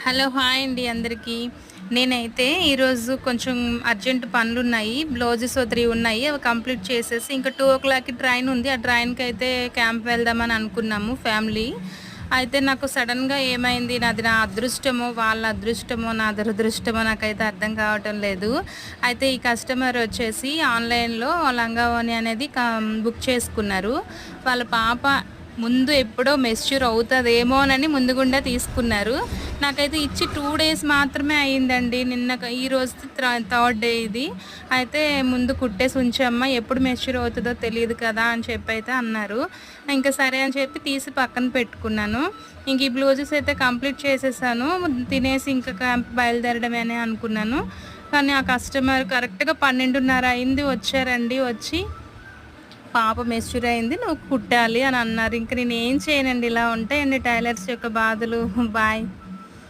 Hello! Hi అండి అందరికీ. నేనైతే ఈరోజు కొంచెం అర్జెంట్ పనులున్నాయి. బ్లౌజెస్ ఓ 3 ఉన్నాయి. అవి కంప్లీట్ చేసేసి ఇంకా 2:00కి ట్రైన్ ఉంది. ఆ ట్రైన్‌కైతే క్యాంప్ వెళ్దామని అనుకున్నాము ఫ్యామిలీ. అయితే నాకు సడెన్‌గా ఏమైంది, నా అదృష్టమో, వాళ్ళ అదృష్టమో, నా దురదృష్టమో నాకైతే అర్థం కావటం లేదు. అయితే ఈ కస్టమర్ వచ్చేసి ఆన్‌లైన్‌లో లంగా ఓణి అనేది బుక్ చేసుకున్నారు. వాళ్ళ పాప ముందు ఎప్పుడో మెచ్యూర్ అవుతదేమోనని ముందుగుండా తీసుకున్నారు. నాకైతే ఇచ్చి 2 డేస్ మాత్రమే అయిందండి. ఈరోజు థర్డ్ డే ఇది. అయితే ముందు కుట్టేసి ఉంచమ్మా, ఎప్పుడు మెచ్యూర్ అవుతదో తెలీదు కదా అని చెప్పైతే అన్నారు. ఇంక సరే అని చెప్పి తీసి పక్కన పెట్టుకున్నాను. ఇంక ఈ బ్లౌజెస్ అయితే కంప్లీట్ చేసేసాను. తినేసి ఇంకా క్యాంప్ బయలుదేరడమే అని అనుకున్నాను. కానీ ఆ కస్టమర్ కరెక్ట్‌గా 12:30 అయింది వచ్చారండి. వచ్చి పాప మెచ్యూర్ అయింది, నువ్వు కుట్టాలి అని అన్నారు. ఇంక నేనేం చేయనండి, ఇలా ఉంటాయండి టైలర్స్ యొక్క బాధలు. బాయ్.